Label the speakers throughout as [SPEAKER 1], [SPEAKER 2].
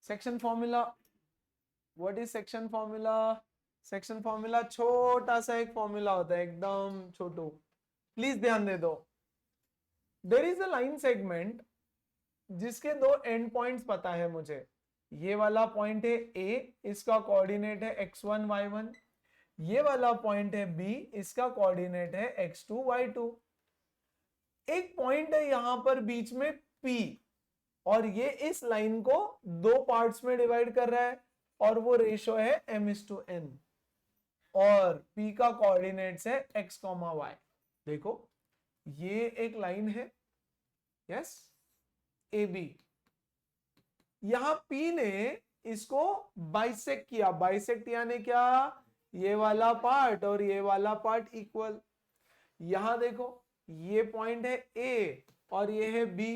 [SPEAKER 1] Section formula, what is section formula? Section formula छोटा सा एक फॉर्मूला होता है, एकदम छोटू, प्लीज ध्यान दे दो। There is a line segment जिसके दो एंड पॉइंट्स पता है मुझे, ये वाला पॉइंट है ए, इसका कोऑर्डिनेट है x1 y1, ये वाला पॉइंट है बी, इसका कोऑर्डिनेट है x2 y2। एक पॉइंट है यहां पर बीच में P, और ये इस लाइन को दो पार्ट्स में डिवाइड कर रहा है, और वो रेशो है m:n, और P का कोऑर्डिनेट्स है x, y। देखो ये एक लाइन है, यस, ए बी। यहां P ने इसको बाइसेक्ट किया, बाइसेक्ट यानी क्या, ये वाला पार्ट और ये वाला पार्ट इक्वल। यहां देखो ये पॉइंट है A और ये है B,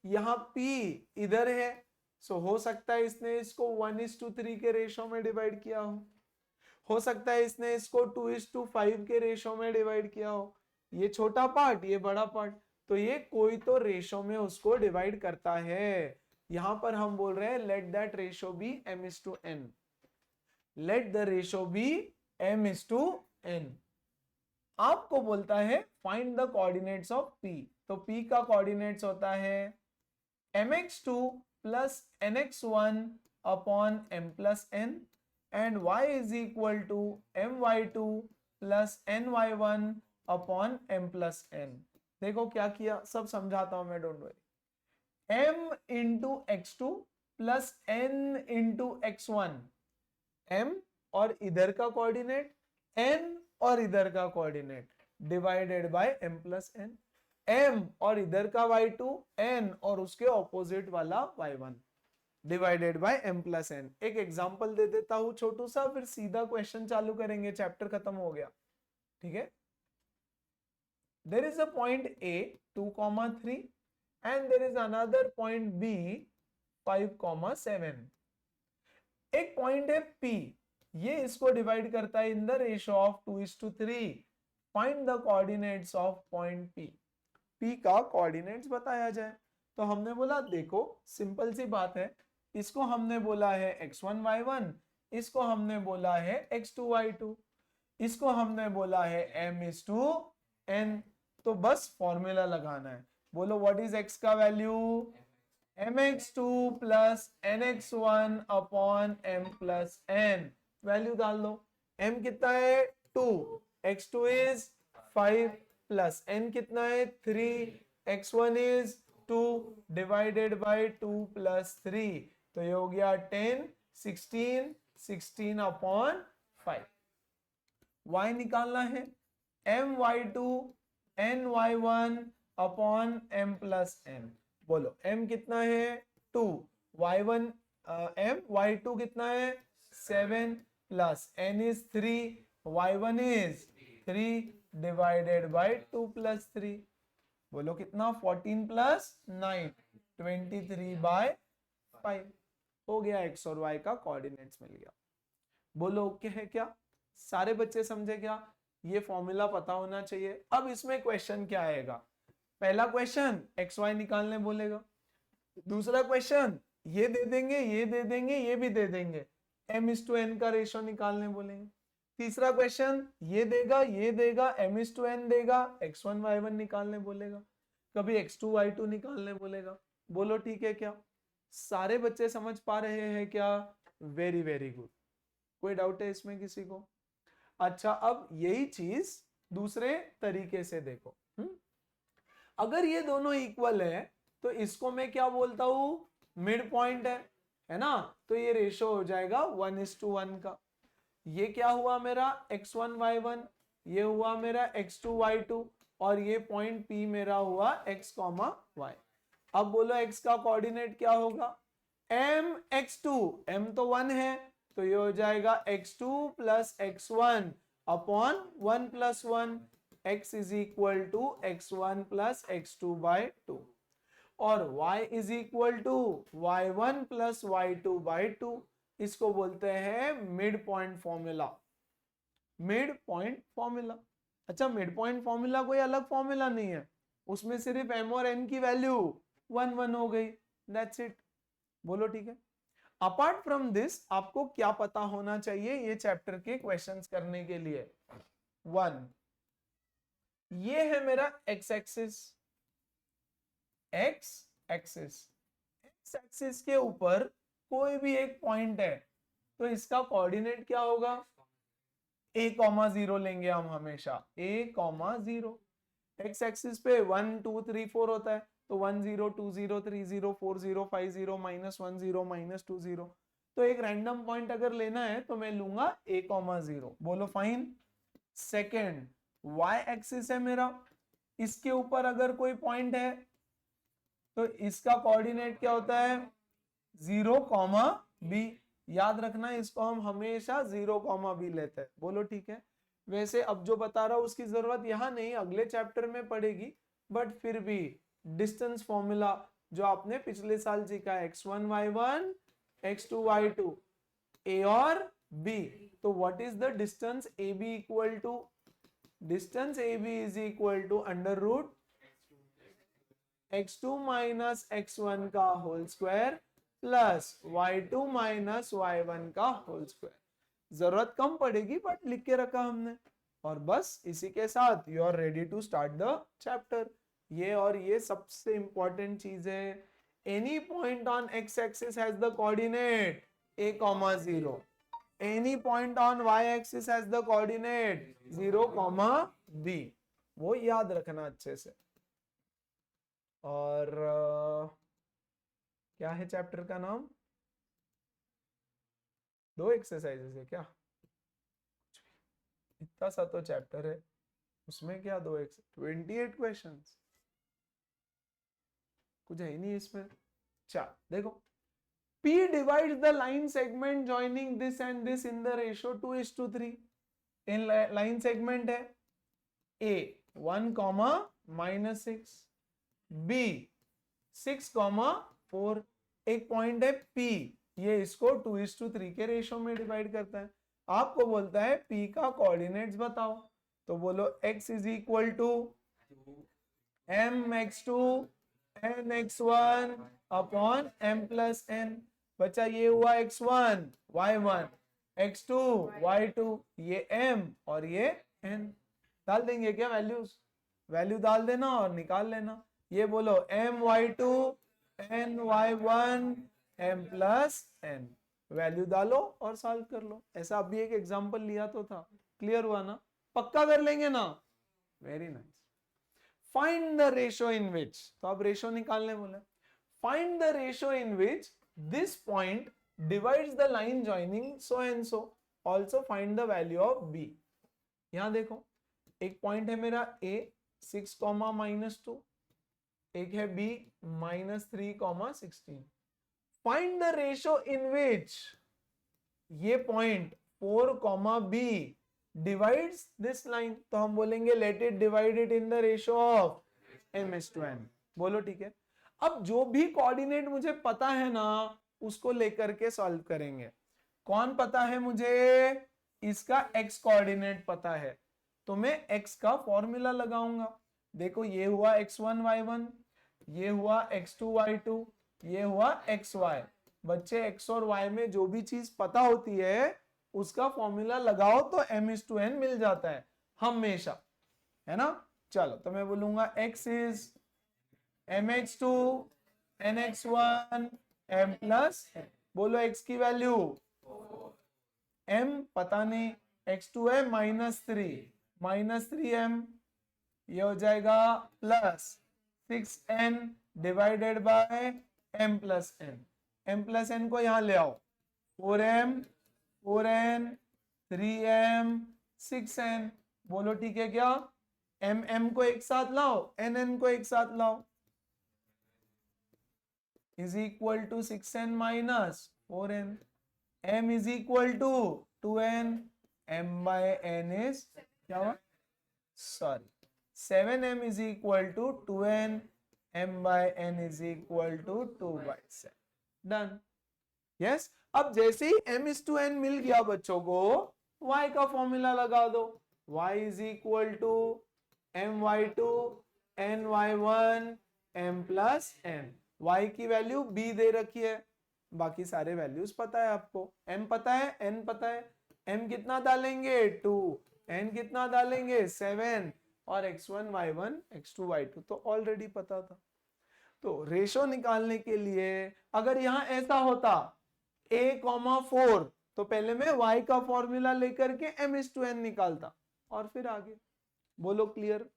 [SPEAKER 1] यहां P इधर है, सो हो सकता है इसने इसको 1:3 के रेशो में डिवाइड किया हो सकता है इसने इसको 2:5 के रेशो में डिवाइड किया हो, ये छोटा पार्ट ये बड़ा पार्ट, तो ये कोई तो रेशो में उसको डिवाइड करता है। यहां पर हम बोल रहे हैं let that ratio be m:n, let the ratio be m:n। आपको बोलता है find the coordinates of P, तो P का कोऑर्डिनेट्स होता है mx2 plus nx1 upon m plus n, and y is equal to my2 plus ny1 upon m plus n। देखो क्या किया, सब समझाता हूं मैं, don't worry. m into x2 plus n into x1, m और इधर का कोऑर्डिनेट, n और इधर का coordinate, divided by m plus n, m और इधर का y2, n और उसके ऑपोजिट वाला y1, divided by m plus n। एक एग्जांपल दे देता हूं छोटू सा, फिर सीधा क्वेश्चन चालू करेंगे, चैप्टर खत्म हो गया, ठीक है। There is a point a 2,3 and there is another point B 5,7। एक पॉइंट है P, ये इसको डिवाइड करता है in the ratio of 2:3। Find the coordinates of point P, P का कोऑर्डिनेट्स बताया जाए। तो हमने बोला देखो सिंपल सी बात है, इसको हमने बोला है x1 y1, इसको हमने बोला है x2 y2, इसको हमने बोला है m:n, तो बस फॉर्मूला लगाना है। बोलो व्हाट इज x का value, mx2 plus nx1 upon m plus n, value डाल दो। m कितना है 2, x2 इज 5 प्लस n कितना है 3, x1 is 2 divided by 2 plus 3, तो ये हो गया 10, 16, 16 अपॉन 5। y निकालना है my2 ny1 upon m plus n। बोलो m कितना है 2, y1 y2 कितना है 7 plus n is 3, y1 is 3 divided by 2 plus 3। बोलो कितना 14 प्लस 9 23 बाय 5। हो गया x और y का कोऑर्डिनेट्स मिल गया। बोलो ओके है क्या, सारे बच्चे समझे क्या, ये फॉर्मूला पता होना चाहिए। अब इसमें क्वेश्चन क्या आएगा, पहला क्वेश्चन एक्स वाई निकालने बोलेगा, दूसरा क्वेश्चन ये दे देंगे ये दे देंगे ये भी दे देंगे, m:n का रेशो निकालने बोलेंगे। तीसरा क्वेश्चन ये देगा m:n देगा, x1 y1 निकालने बोलेगा, कभी x2 y2 निकालने बोलेगा। बोलो ठीक है क्या, सारे बच्चे समझ पा रहे हैं क्या, वेरी वेरी गुड, कोई डाउट है इसमें किसी को? अच्छा अब यही चीज दूसरे तरीके से देखो, अगर ये दोनों इक्वल है तो इसको मैं क्या बोलता हूं, मिड पॉइंट है ना, तो ये रेशो हो जाएगा 1:1 का। ये क्या हुआ मेरा x1 y1, ये हुआ मेरा x2 y2, और ये पॉइंट P मेरा हुआ x, y। अब बोलो x का कोऑर्डिनेट क्या होगा, m x2, m तो 1 है, तो ये हो जाएगा x2 plus x1 upon 1 plus 1, x is equal to x1 plus x2 by 2, और y is equal to y1 plus y2 by 2। इसको बोलते हैं mid point formula, mid point formula. अच्छा मिड पॉइंट फॉर्मूला कोई अलग फॉर्मूला नहीं है, उसमें सिर्फ m और n की वैल्यू 1 1 हो गई, दैट्स इट। बोलो ठीक है। अपार्ट फ्रॉम दिस आपको क्या पता होना चाहिए ये चैप्टर के क्वेश्चंस करने के लिए? 1, ये है मेरा x axis, x axis, x axis के ऊपर कोई भी एक पॉइंट है तो इसका कोऑर्डिनेट क्या होगा? a कॉमा 0 लेंगे हम हमेशा, a कॉमा 0। एक्स एक्सिस पे 1 2 3 4 होता है तो 1 0 2 0 3 0 4 0 5 0 -1 0 -2 0। तो एक रैंडम पॉइंट अगर लेना है तो मैं लूंगा a कॉमा 0। बोलो फाइन। सेकेंड, y एक्सिस है मेरा, इसके ऊपर अगर कोई पॉइंट है तो इसका कोऑर्डिनेट क्या होता है? 0 कॉमा b। याद रखना इसको हम हमेशा 0 कॉमा b लेते हैं। बोलो ठीक है। वैसे अब जो बता रहा हूं उसकी जरूरत यहां नहीं, अगले चैप्टर में पड़ेगी, बट फिर भी डिस्टेंस फॉर्मूला जो आपने पिछले साल सीखा है, x1 y1 x2 y2 a और b। तो what is the distance ab equal to, distance ab is equal to under root x2 minus x1 का whole square plus y2 minus y1 का होल स्क्वायर। जरूरत कम पड़ेगी but लिख के रखा हमने। और बस इसी के साथ you are ready to start the chapter. ये और ये सबसे इंपॉर्टेंट चीज है। Any point on x axis has the coordinate a, 0। Any point on y axis has the coordinate 0, b। वो याद रखना अच्छे से। और क्या है चैप्टर का नाम? 2 एक्सरसाइजेस है क्या? इतना सा तो चैप्टर है, उसमें क्या 2 28 क्वेश्चंस, कुछ है ही नहीं इसमें। चल देखो, P divides the line segment joining this and this in the ratio 2:3। In line segment है A 1, -6, B 6, 4, एक पॉइंट है P, ये इसको 2:3 के रेशियो में डिवाइड करता है। आपको बोलता है P का कोऑर्डिनेट्स बताओ, तो बोलो x is equal to mx2 nx1 upon m plus n। बच्चा ये हुआ x1 y1 x2 y2, ये m और ये n। डाल देंगे क्या वैल्यूज? वैल्यू डाल देना और निकाल लेना। ये बोलो my2 ny1 m plus n, value डालो और सॉल्व कर लो। ऐसा अभी एक एग्जांपल लिया तो था, क्लियर हुआ ना? पक्का कर लेंगे ना? Very nice. Find the ratio in which, तो अब रेशियो निकालने बोले। Find the ratio in which this point divides the line joining so and so, also find the value of b। यहां देखो, एक पॉइंट है मेरा a 6, -2, एक है b -3, -16। Find the ratio in which ये point 4, b divides this line, तो हम बोलेंगे let it divide it in the ratio of m:n। बोलो ठीक है। अब जो भी कोऑर्डिनेट मुझे पता है ना उसको लेकर के सॉल्व करेंगे। कौन पता है मुझे? इसका x कोऑर्डिनेट पता है तो मैं x का फॉर्मूला लगाऊंगा। देखो ये हुआ x1 y1, ये हुआ x2 y2, ये हुआ xy। बच्चे x और y में जो भी चीज पता होती है उसका फॉर्मूला लगाओ तो m:n मिल जाता है हमेशा, है ना? चलो तो मैं बोलूंगा x is mx2 nx1 m plus, बोलो x की वैल्यू m पता नहीं, x2 है -3 ये हो जाएगा plus 6n divided by m plus n को यहां ले आओ, 4m 4n 3m 6n। बोलो ठीक है क्या? m को एक साथ लाओ, n को एक साथ लाओ, is equal to 6n minus 4n। m is equal to 2n, m by n is क्या हुआ? Sorry 7m is equal to 2n, m by n is equal to 2/7। Done. Yes. अब जैसे ही m:n मिल गया बच्चों को, y का formula लगा दो, y is equal to my2 ny1 m plus n। y की वैल्यू b दे रखी है, बाकी सारे वैल्यूज पता है आपको। m पता है, n पता है, m कितना डालेंगे 2, n कितना डालेंगे 7 और x1 y1 x2 y2 तो ऑलरेडी पता था। तो रेशो निकालने के लिए अगर यहां ऐसा होता a,4 तो पहले मैं y का फॉर्मूला लेकर के m/n निकालता और फिर आगे। बोलो क्लियर?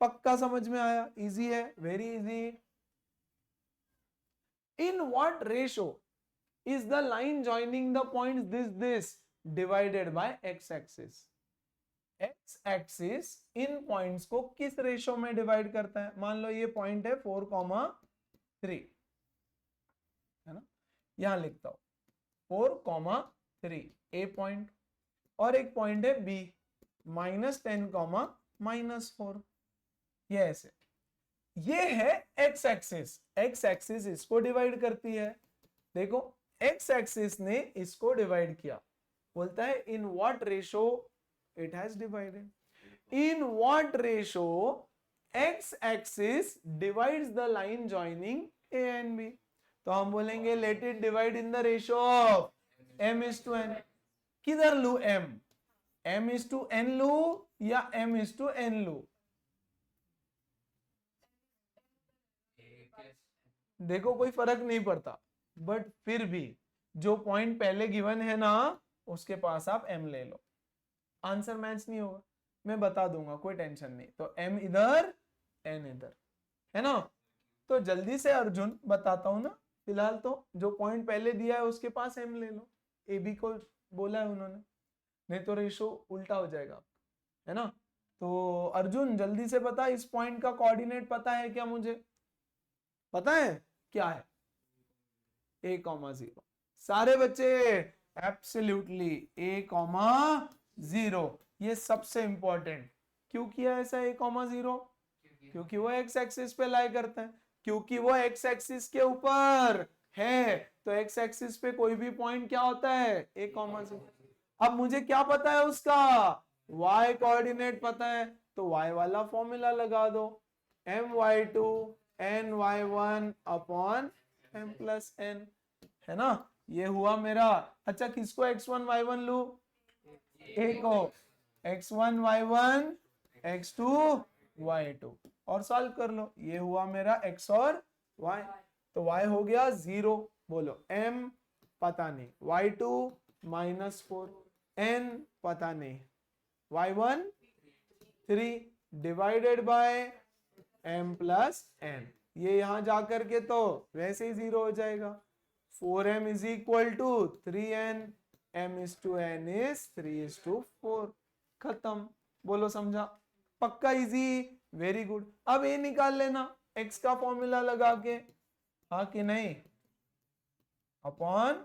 [SPEAKER 1] पक्का समझ में आया? इजी है, very easy. In what ratio is the line joining the points this divided by x axis? x axis in points को किस रेशो में डिवाइड करता है? मान लो ये पॉइंट है 4,3 है ना, यहां लिखता हूं 4,3 ए पॉइंट, और एक पॉइंट है b -10, -4, ये ऐसे। ये है x एक्सिस, x एक्सिस इसको डिवाइड करती है। देखो x एक्सिस ने इसको डिवाइड किया, बोलता है in what ratio it has divided, in what ratio x axis divides the line joining a and b। तो हम बोलेंगे let it divide in the ratio of m/n। किधर लू m? m/n लू या m/n लू? देखो कोई फर्क नहीं पड़ता, बट फिर भी जो पॉइंट पहले गिवन है ना उसके पास आप m ले लो। आंसर मैच नहीं होगा, मैं बता दूंगा, कोई टेंशन नहीं। तो m इधर n इधर, है ना। तो जल्दी से अर्जुन बताता हूं ना, फिलहाल तो जो पॉइंट पहले दिया है उसके पास m ले लो, ए बी को बोला है उन्होंने, नहीं तो रेशो उल्टा हो जाएगा, है ना। तो अर्जुन जल्दी से बता, इस पॉइंट का कोऑर्डिनेट पता है क्या? मुझे पता है क्या है? a,0। सारे बच्चे एब्सोल्युटली a,0। ये सबसे इंपॉर्टेंट। क्यों किया ऐसा a,0? क्योंकि वो x एक्सिस पे लाई करता है, क्योंकि वो x एक्सिस के ऊपर है। तो x एक्सिस पे कोई भी पॉइंट क्या होता है? a,0। अब मुझे क्या पता है उसका? y कोऑर्डिनेट पता है, तो y वाला फॉर्मूला लगा दो, my2 ny1 अपॉन m+n, है ना। ये हुआ मेरा। अच्छा किसको x1 y1 लू? a को x1 y1 x2 y2 और सॉल्व कर लो। ये हुआ मेरा x और y, तो y हो गया 0। बोलो m पता नहीं, y2 -4, n पता नहीं, y1 3 डिवाइडेड बाय m+n। ये यहां जाकर के तो वैसे ही 0 हो जाएगा। 4m is equal to 3n, m/n is 3:4। खत्म। बोलो समझा? पक्का इजी, वेरी गुड। अब ये निकाल लेना x का फॉर्मूला लगा के, हाँ कि नहीं, अपॉन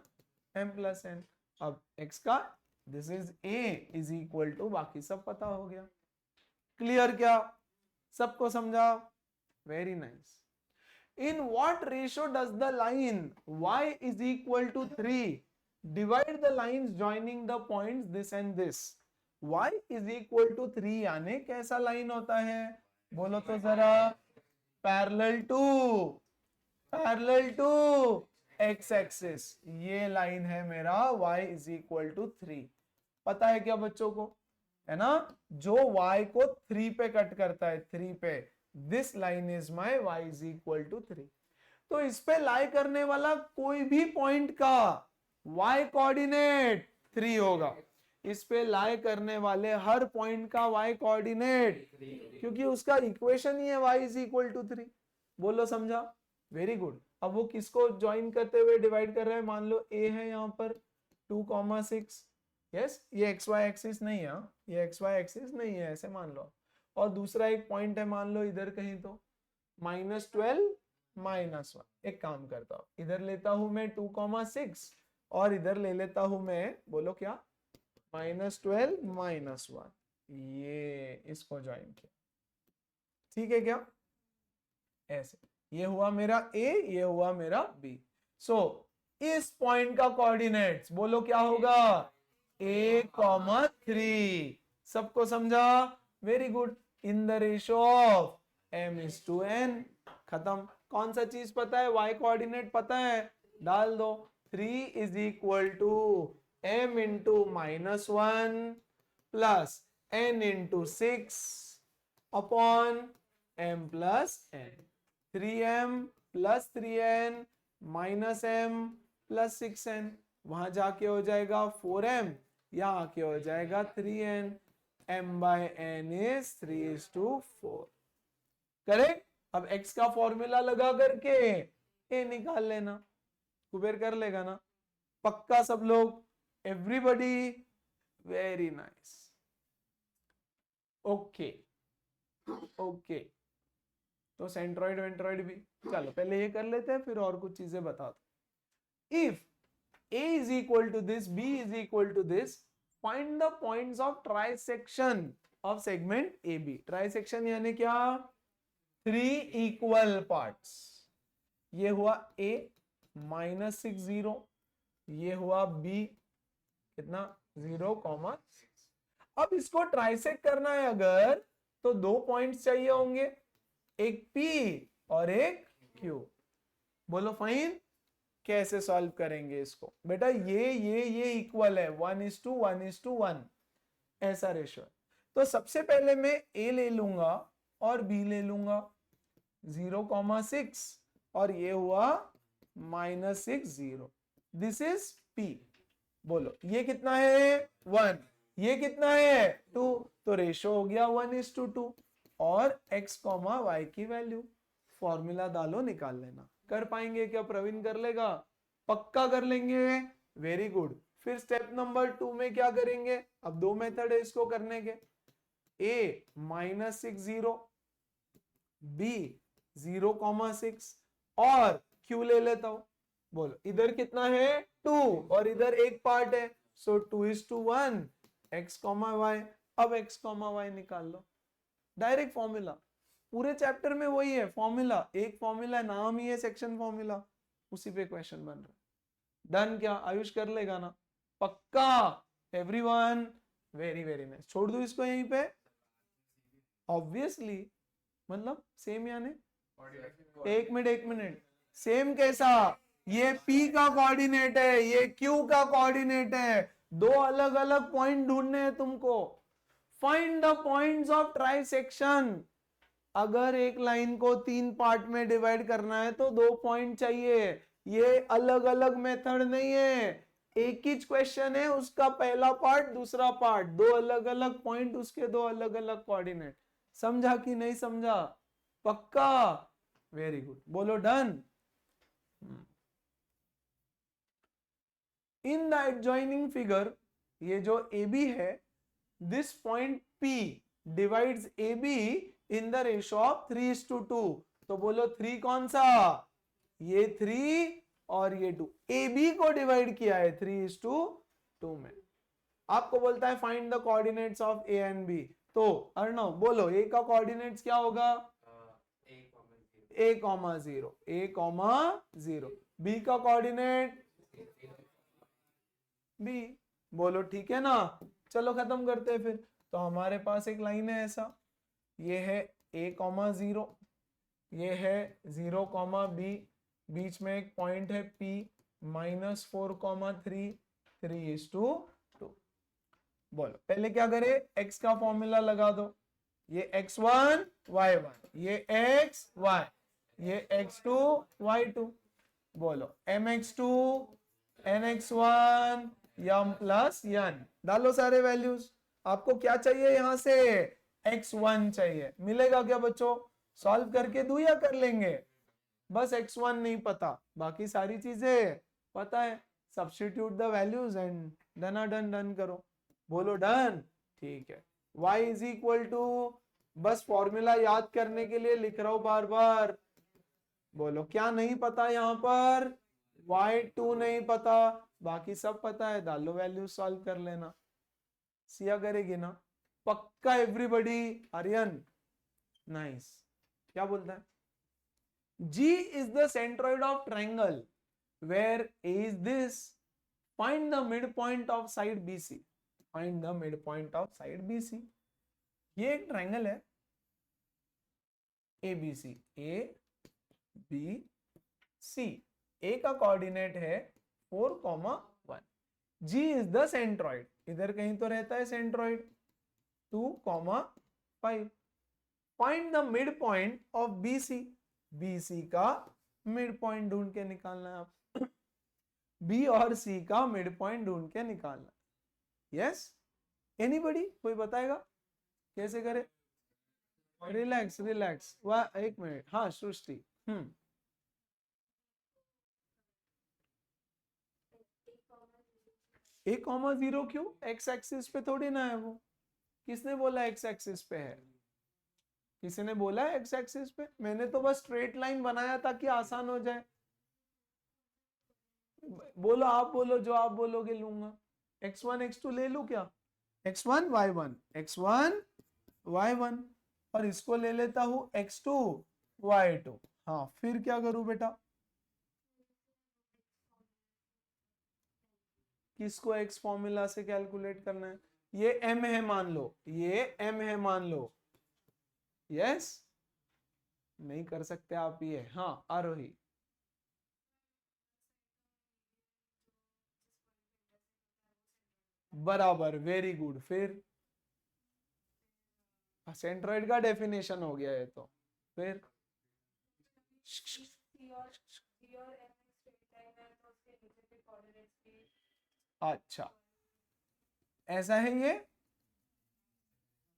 [SPEAKER 1] m+n। अब x का this is a is equal to, बाकी सब पता हो गया। क्लियर क्या? सबको समझा? Very nice. In what ratio does the line y is equal to 3 divide the lines joining the points this and this? y is equal to 3 यानी कैसा लाइन होता है? बोलो तो जरा। पैरेलल टू x एक्सिस, ये लाइन है मेरा y is equal to 3। पता है क्या बच्चों को? है ना, जो y को 3 पे कट करता है, 3 पे, this line is my y is equal to 3। तो इस पे लाई करने वाला कोई भी पॉइंट का y कोऑर्डिनेट 3 होगा। इस पे लाई करने वाले हर पॉइंट का y कोऑर्डिनेट, क्योंकि उसका इक्वेशन ही है y इज इक्वल टू 3। बोलो समझा? Very good. अब वो किसको ज्वाइन करते हुए डिवाइड कर रहे हैं? मान लो a है यहाँ पर 2,6, यस, ये xy एक्सिस नहीं है, ये xy एक्सिस नहीं है, ऐसे मान लो। और दूसरा एक पॉइंट है मान लो इधर कहीं, तो -12 -1। एक काम करता हूं, इधर लेता हूं मैं 2,6 और इधर ले लेता हूं मैं, बोलो क्या, -12 -1। ये इसको ज्वाइन किया, ठीक है क्या? ऐसे ये हुआ मेरा a, ये हुआ मेरा b। सो इस पॉइंट का कोऑर्डिनेट्स बोलो क्या होगा? a,3। सबको समझा? Very good. In the ratio of m/n। खत्म। कौन सा चीज पता है? y कोऑर्डिनेट पता है, डाल दो। 3 is equal to m into -1 plus n into 6 upon m plus n। 3m plus 3n minus m plus 6n, वहां जाके हो जाएगा 4m, यहाँ आके हो जाएगा 3n। m by n is 3:4। Correct. अब x का फॉर्मूला लगा करके a निकाल लेना, कुबेर कर लेगा ना पक्का सब लोग, everybody, very nice. Okay okay, तो सेंट्रॉइड वेंट्रॉइड भी चलो पहले ये कर लेते हैं, फिर और कुछ चीजें बता दो। If a is equal to this, b is equal to this, find the points of trisection of segment AB। trisection यानी क्या? 3 equal parts। ये हुआ a -6 ये हुआ b कितना 0,6। अब इसको ट्राइसेक्ट करना है अगर, तो 2 पॉइंट्स चाहिए होंगे, एक p और एक q। बोलो फाइन, कैसे सॉल्व करेंगे इसको? बेटा ये इक्वल है, 1:1:1 ऐसा रेशियो है। तो सबसे पहले मैं a ले लूंगा और b ले लूंगा, 0,6 और ये हुआ -6, दिस इज p। बोलो ये कितना है 1, ये कितना है 2, तो रेशियो हो गया 1:2। और x, y की वैल्यू फॉर्मूला डालो, निकाल लेना। कर पाएंगे क्या प्रवीण? कर लेगा? पक्का कर लेंगे, वेरी गुड। फिर स्टेप नंबर 2 में क्या करेंगे? अब 2 मेथड है इसको करने के, a -6 b 0,6 और q ले लेता हूं। बोलो इधर कितना है 2 और इधर एक पार्ट है, सो 2:1 x, y। अब x, y निकाल लो, डायरेक्ट फॉर्मूला। पूरे चैप्टर में वही है फॉर्मूला, एक फॉर्मूला, नाम ही है सेक्शन फॉर्मूला, उसी पे क्वेश्चन बन रहा है। डन क्या? आयुष कर लेगा ना पक्का? Everyone, very very nice. छोड़ दो इसको यहीं पे, ऑब्वियसली, मतलब सेम यानी एक मिनट सेम कैसा? ये P का कोऑर्डिनेट है, ये Q का कोऑर्डिनेट है, दो अलग अलग पॉइंट ढूंढने हैं तुमको। Find the points of trisection. अगर एक लाइन को 3 पार्ट में डिवाइड करना है तो 2 पॉइंट चाहिए। ये अलग अलग मेथड नहीं है, एक ही क्वेश्चन है, उसका पहला पार्ट दूसरा पार्ट, 2 अलग अलग पॉइंट, उसके 2 अलग अलग कोऑर्डिनेट। समझा कि नहीं समझा? पक्का, वेरी गुड। बोलो done. In the adjoining figure, ये जो AB है, this point P divides AB in the ratio of 3:2। तो बोलो 3 कौन सा? ये 3 और ये 2, AB को डिवाइड किया है 3:2 में। आपको बोलता है find the coordinates of A and B। तो अर्णव बोलो A का कोऑर्डिनेट्स क्या होगा? a,0, a,0। B का कोऑर्डिनेट B। बोलो ठीक है ना? चलो खत्म करते हैं फिर। तो हमारे पास एक लाइन है ऐसा, ये है a,0, ये है 0, b, बीच में एक पॉइंट है P, -4,3, 3:2। बोलो पहले क्या करे? x का फॉर्मूला लगा दो, ये x1 y1, ये x y, ये x2 y2। बोलो mx2 nx1 यम प्लस n, डालो सारे वैल्यूज। आपको क्या चाहिए यहां से? x1 चाहिए, मिलेगा क्या बच्चों? सॉल्व करके दूं या कर लेंगे? बस x1 नहीं पता, बाकी सारी चीजें पता है। Substitute the values and done करो। बोलो डन, ठीक है। y इज इक्वल टू, बस फॉर्मूला याद करने के लिए लिख रहा हूं बार बार। बोलो क्या नहीं पता यहां पर? y2 नहीं पता, बाकी सब पता है, डालो वैल्यू, सॉल्व कर लेना। सिया करेगी ना पक्का? Everybody, Aryan nice. क्या बोलता है? G is the centroid of triangle where A is this. Find the midpoint of side BC. Find the midpoint of side BC. ये एक ट्रायंगल है ABC, A B C। A का कोऑर्डिनेट है 4,1. G is the centroid. इधर कहीं तो रहता है centroid. 2,5. Find the midpoint of BC. BC का मिड पॉइंट ढूंढ के निकालना है आप. B और C का मिड पॉइंट ढूंढ के निकालना है. यस, एनीबडी, कोई बताएगा कैसे करे? Relax relax. वाह, एक मिनट. हाँ सृष्टि. ए कॉमा 0 क्यों? एक्स एक्सिस पे थोड़ी ना है वो. किसने बोला एक्स एक्सिस पे है? किसी ने बोला है एक्स एक्सिस पे? मैंने तो बस स्ट्रेट लाइन बनाया ताकि आसान हो जाए. बोलो, आप बोलो, जो आप बोलोगे लूंगा. x1 x2 ले लूं क्या? x1 y1 x1 y1 और इसको ले लेता हूं x2 y2. हाँ, फिर क्या करूं बेटा? किसको x फॉर्मूला से कैलकुलेट करना है? ये m है मान लो, ये m है मान लो. यस, नहीं कर सकते आप ये. हाँ आरोही. बराबर, वेरी गुड. फिर सेंट्रॉइड का डेफिनेशन हो गया है तो. फिर अच्छा, ऐसा है ये.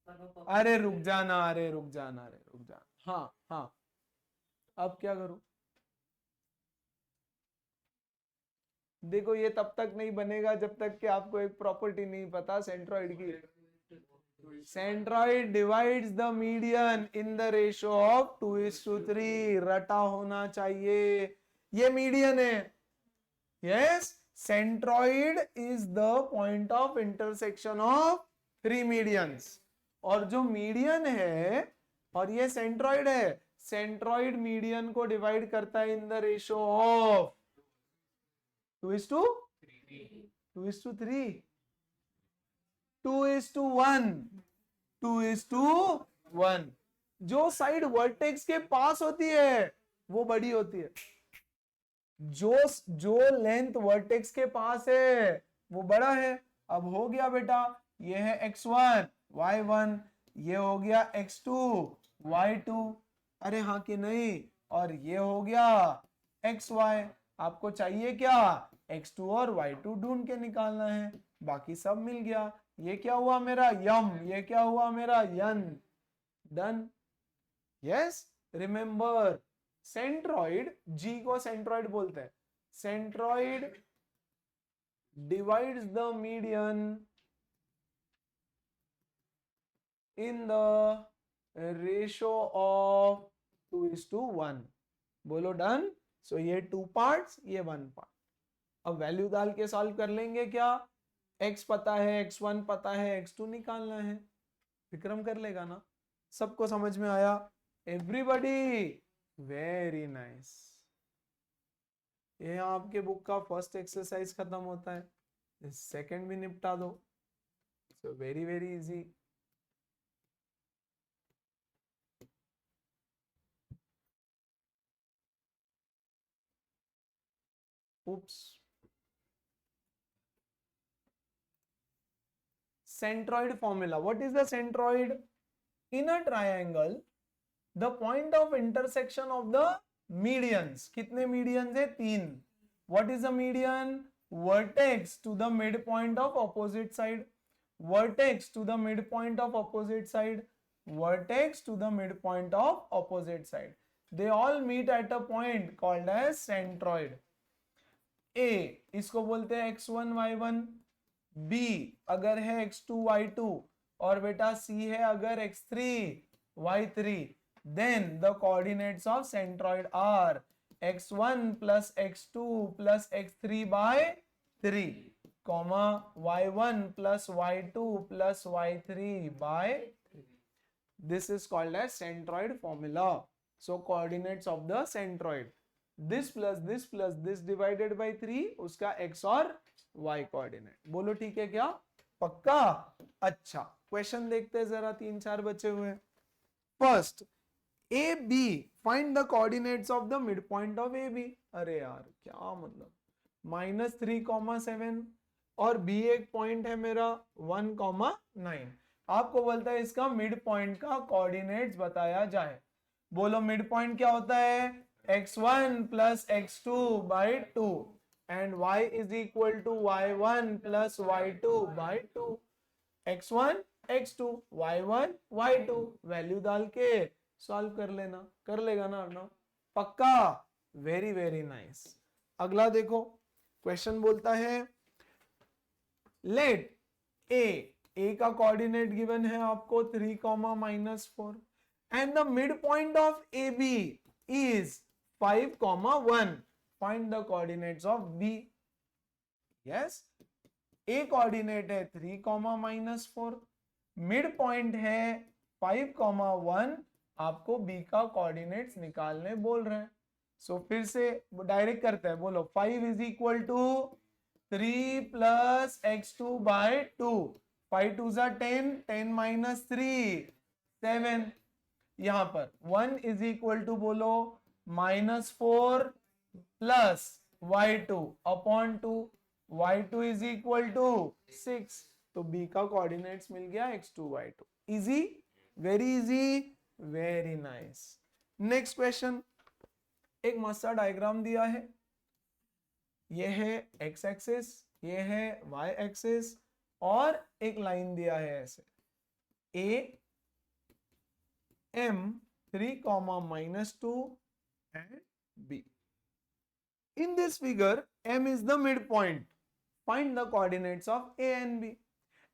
[SPEAKER 1] अरे रुक जाना, अरे रुक जाना, अरे रुक जाना. हाँ हाँ, अब क्या करूं? देखो, ये तब तक नहीं बनेगा जब तक कि आपको एक प्रॉपर्टी नहीं पता सेंट्रॉइड की. Centroid divides the median in the ratio of 2:3. रटा होना चाहिए. ये मीडियन है. Yes, centroid is the point of intersection of 3 medians. और जो मीडियन है और ये सेंट्रॉइड है, सेंट्रॉइड मीडियन को डिवाइड करता है इन द रेशियो ऑफ 2:3, 2:1, 2:1. जो साइड वर्टेक्स के पास होती है वो बड़ी होती है. जो लेंथ वर्टेक्स के पास है वो बड़ा है. अब हो गया बेटा, ये है x1 y1, ये हो गया x2 y2. अरे हाँ कि नहीं? और ये हो गया xy. आपको चाहिए क्या? x2 और y2 ढूंढ के निकालना है. बाकी सब मिल गया. ये क्या हुआ मेरा? यम. ये क्या हुआ मेरा? यन. डन. यस, रिमेंबर, सेंट्रॉइड, जी को सेंट्रॉइड बोलते हैं. Centroid divides the median in the ratio of 2:1. बोलो डन. सो ये 2 पार्ट्स, ये 1 पार्ट. अब वैल्यू डाल के सॉल्व कर लेंगे. क्या x पता है, x1 पता है, x2 निकालना है. विक्रम कर लेगा ना? सबको समझ में आया? Everybody, very nice. ये आपके बुक का फर्स्ट एक्सरसाइज खत्म होता है. सेकंड भी निपटा दो. So very very easy. Oops. Centroid formula. What is the centroid? In a triangle, the point of intersection of the medians. कितने medians है? 3. What is the median? Vertex to the midpoint of opposite side. Vertex to the midpoint of opposite side. Vertex to the midpoint of opposite side. They all meet at a point called as centroid. A इसको बोलते हैं x1 y1. B अगर है x2 y2 और बेटा C है अगर x3 y3, then the coordinates of centroid are x1 plus x2 plus x3 by 3, comma y1 plus y2 plus y3 by 3. This is called as centroid formula. So coordinates of the centroid, this plus this plus this divided by 3, उसका x और y coordinate. बोलो ठीक है क्या? पक्का? अच्छा, question देखते हैं जरा. 3-4 बचे हुए. First, A B, find the coordinates of the mid point of A B. अरे यार क्या मतलब, -3,7 और बी एक पॉइंट है मेरा 1,9। आपको बोलता है इसका मिड पॉइंट का कोऑर्डिनेट्स बताया जाए। बोलो मिड पॉइंट क्या होता है, x1 plus x2 by 2 and y is equal to y1 plus y2 by 2। x1 x2 y1 y2 value डाल के सॉल्व कर लेना, कर लेगा ना अर्णव, पक्का। Very very nice. अगला देखो क्वेश्चन बोलता है लेट ए का कोऑर्डिनेट गिवन है आपको 3, -4 and the mid point of A B is 5, 1। Find the coordinates of B. Yes, A coordinate है 3, -4, मिड पॉइंट है 5, 1। आपको बी का कोऑर्डिनेट्स निकालने बोल रहे हैं। सो फिर से डायरेक्ट करते हैं, बोलो 5 is equal to 3 plus x2 by 2, 5 2 जा 10, 10 माइनस 3 7। यहां पर 1 इज इक्वल टू बोलो -4 plus y2 upon 2, y2 is equal to 6। तो b का कोऑर्डिनेट्स मिल गया x2 y2। Easy, very easy, very nice. Next question, एक मस्त डायग्राम दिया है, ये है x एक्सिस, ये है y एक्सिस और एक लाइन दिया है ऐसे a m 3, -2 and b. In this figure m is the midpoint. Find the coordinates of a and b.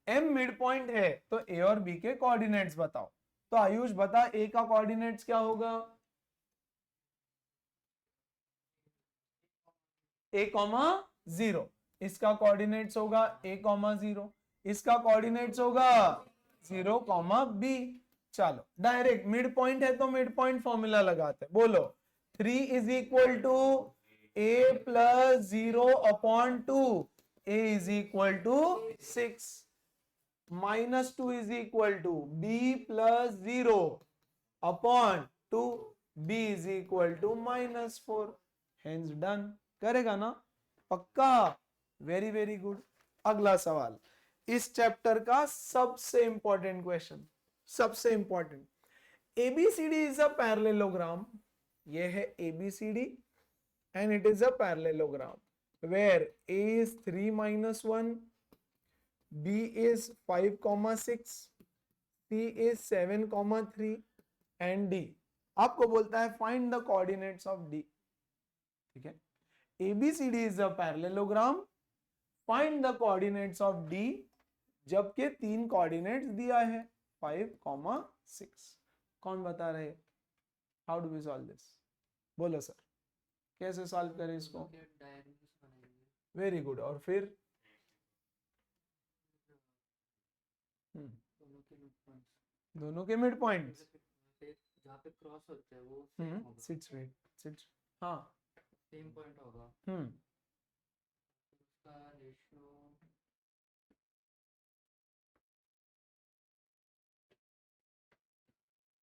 [SPEAKER 1] m midpoint है तो a और b के कोऑर्डिनेट्स बताओ। तो आयुष बता a का कोऑर्डिनेट्स क्या होगा, a, 0। इसका कोऑर्डिनेट्स होगा a, 0। इसका कोऑर्डिनेट्स होगा 0, b। चलो डायरेक्ट मिड पॉइंट है तो मिड पॉइंट फॉर्मूला लगाते हैं। बोलो 3 is equal to a plus 0 upon 2, a is equal to 6, -2 is equal to b plus 0 upon 2, b is equal to -4। Hence done. करेगा ना, पक्का। Very very good. अगला सवाल, इस चैप्टर का सबसे इंपॉर्टेंट क्वेश्चन, सबसे important. ABCD is a parallelogram. ये है ABCD and it is a parallelogram where a is 3, -1, b is 5, 6, c is 7, 3 and d। आपको बोलता है find the coordinates of d। ठीक है, ABCD is a parallelogram. Find the coordinates of D जबकि 3 coordinates दिया है 5, 6। कौन बता रहे, how do we solve this? बोलो सर, कैसे सॉल्व करें इसको? Very good. और फिर दोनों के मिड पॉइंट्स
[SPEAKER 2] जहाँ पे क्रॉस होते हैं वो सेम होगा।
[SPEAKER 1] सिट्स हाँ
[SPEAKER 2] सेम पॉइंट होगा। उसका रेशियो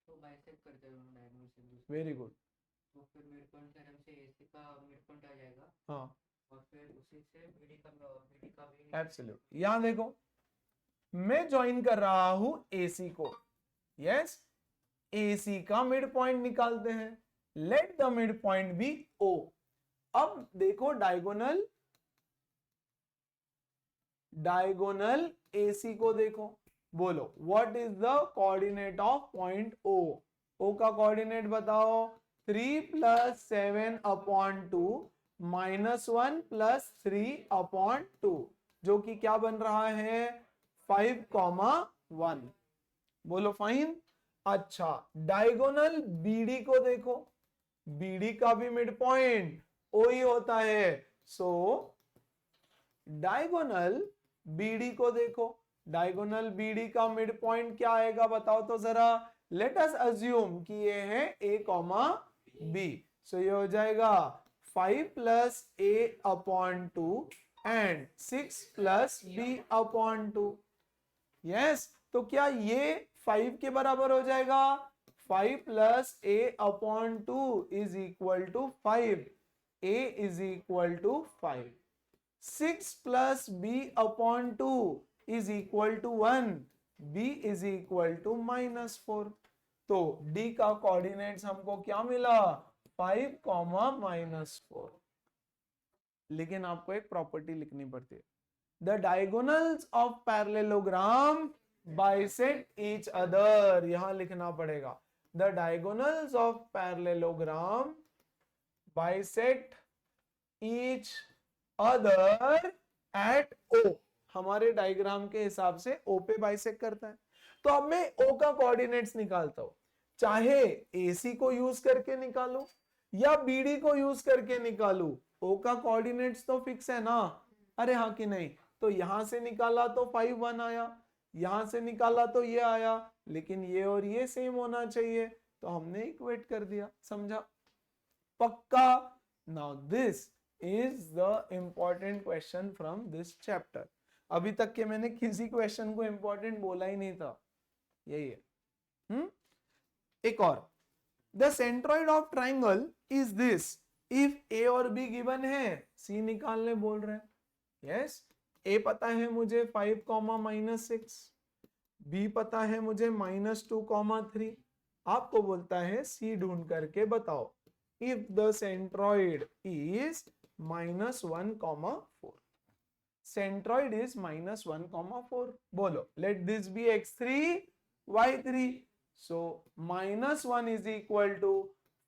[SPEAKER 2] तो बाइसेक्ट करते हैं दोनों डायगोनल से दूसरे।
[SPEAKER 1] Very good.
[SPEAKER 2] तो फिर मिड पॉइंट थ्योरम से AC का मिड पॉइंट आ जाएगा।
[SPEAKER 1] हाँ,
[SPEAKER 2] और फिर उसी से BD का भी।
[SPEAKER 1] एब्सोल्यूट। यहां देखो मैं ज्वाइन कर रहा हूं AC को। यस, AC का मिड पॉइंट निकालते हैं। Let the mid point be O। अब देखो डायगोनल AC को देखो। बोलो what is the coordinate of point O? O का कोऑर्डिनेट बताओ। 3 प्लस 7 अपॉन 2 -1 प्लस 3 अपॉन 2 जो कि क्या बन रहा है 5, 1। बोलो फाइन। अच्छा, डायगोनल BD को देखो। BD का भी मिड पॉइंट O ही होता है। सो डायगोनल BD को देखो। डायगोनल BD का मिड पॉइंट क्या आएगा बताओ तो जरा। लेट अस अज्यूम कि ये है A, B। सो ये हो जाएगा 5 plus A upon 2 and 6 plus B upon 2। Yes, तो क्या ये 5 के बराबर हो जाएगा? 5 plus A upon 2 is equal to 5। A is equal to 5। 6 plus B upon 2 is equal to 1, B is equal to -4। तो डी का कोऑर्डिनेट्स हमको क्या मिला? 5, -4। लेकिन आपको एक प्रॉपर्टी लिखनी पड़ती है, the diagonals of parallelogram bisect each other. यहां लिखना पड़ेगा, the diagonals of parallelogram bisect each other at O. हमारे डायग्राम के हिसाब से ओ पे बाइसेक्ट करता है। तो अब मैं ओ का कोऑर्डिनेट्स निकालता हूं, चाहे एसी को यूज करके निकालूं या बीडी को यूज करके निकालूं, ओ का कोऑर्डिनेट्स तो फिक्स है ना। अरे हाँ कि नहीं? तो यहां से निकाला तो 5 1 आया, यहां से निकाला तो ये आया, लेकिन ये और ये सेम होना चाहिए, तो हमने इक्वेट कर दिया। समझा? पक्का? Now this is the important question from this chapter. अभी तक के मैंने किसी क्वेश्चन को इंपॉर्टेंट बोला ही नहीं था, यही है। एक और, the centroid of triangle is this if A और बी गिवन है। सी निकालने बोल रहे हैं। यस, ए पता है मुझे 5, -6, बी पता है मुझे -2, 3। आपको बोलता है सी ढूंढ करके बताओ if the centroid is -1, 4। Centroid is -1, 4। बोलो, let this be x3 y3। So -1 is equal to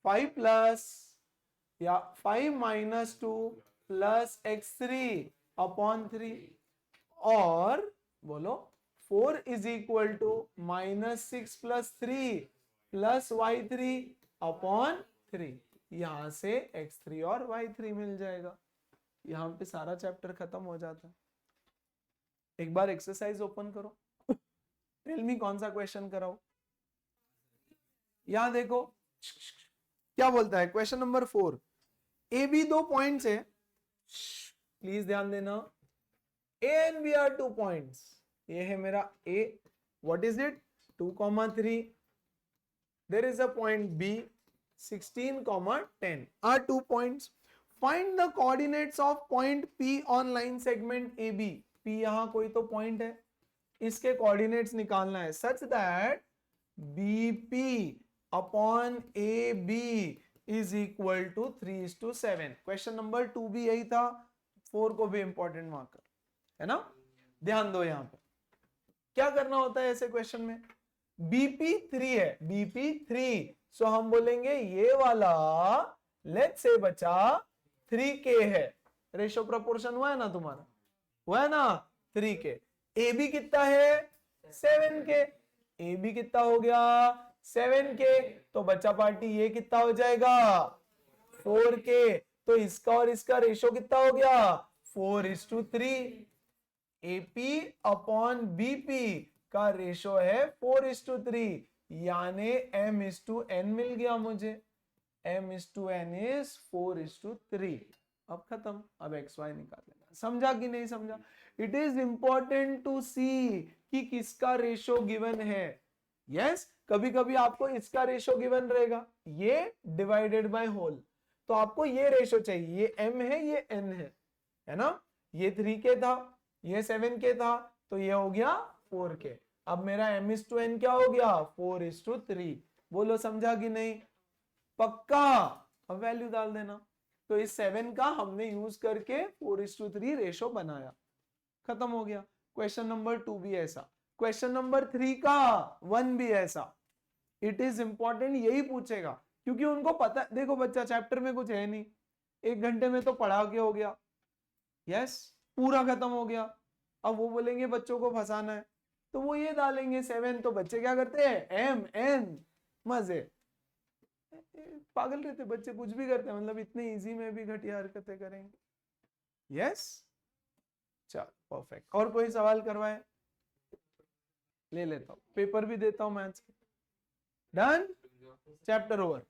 [SPEAKER 1] 5 plus या 5 - 2 प्लस x3 अपॉन 3, और बोलो 4 is equal to -6 plus 3 plus y3 upon 3। यहां से x3 और y3 मिल जाएगा। यहां पे सारा चैप्टर खत्म हो जाता है। एक बार एक्सरसाइज ओपन करो, टेल मी कौन सा क्वेश्चन कराओ। यहां देखो क्या बोलता है, question number 4। A B 2 points है, प्लीज ध्यान देना। A and B are 2 points. ये है मेरा A, what is it? 2, 3। There is a point B, 16, 10 are 2 points. Find the coordinates of point P on line segment AB. P यहां कोई तो point है, इसके कोऑर्डिनेट्स निकालना है such that BP upon AB is equal to 3:7। Question number 2 भी यही था, 4 को भी इंपॉर्टेंट मार्कर है ना। ध्यान दो, यहां पे क्या करना होता है ऐसे क्वेश्चन में। BP 3 है, BP 3, सो हम बोलेंगे ये वाला लेट्स से बचा 3K है। रेशो प्रोपोर्शन हुआ है ना तुम्हारा, हुआ है ना 3K। ए बी कितना है? 7K। ए बी कितना हो गया? 7K। तो बच्चा पार्टी ये कितना हो जाएगा? 4K। तो इसका और इसका रेशो कितना हो गया? 4:3। AP अपॉन BP का रेशो है 4:3, यानी M:N मिल गया मुझे। M:N is 4:3। अब खत्म, अब XY निकाल लेना। समझा कि नहीं समझा? इट इज इंपॉर्टेंट टू सी कि किसका रेशो गिवन है। यस, कभी कभी आपको इसका रेशो गिवन रहेगा, ये डिवाइडेड बाय होल, तो आपको ये रेशो चाहिए। ये M है, ये N है ना। ये 3K था, ये 7K था, तो ये हो गया 4K। अब मेरा M:N क्या हो गया? 4:3। बोलो समझा कि नहीं? पक्का? अब वैल्यू डाल देना। तो इस 7 का हमने यूज करके 4:3 रेशो बनाया, खत्म हो गया। क्वेश्चन नंबर 2 भी ऐसा, क्वेश्चन नंबर 3 का 1 भी ऐसा। इट इज इंपॉर्टेंट, यही पूछेगा, क्योंकि उनको पता। देखो बच्चा, चैप्टर में कुछ है नहीं, 1 घंटे में तो पढ़ा के हो गया। यस, पूरा खत्म हो गया। अब वो बोलेंगे बच्चों को फंसाना है, तो वो ये डालेंगे 7। तो बच्चे क्या करते हैं? MN। मजे, पागल रहते बच्चे, कुछ भी करते हैं, मतलब इतने इजी में भी घटिया हरकतें करेंगे। यस, चल परफेक्ट। और कोई सवाल करवाए? ले लेता हूं, पेपर भी देता हूं मैथ्स के। Done, chapter over.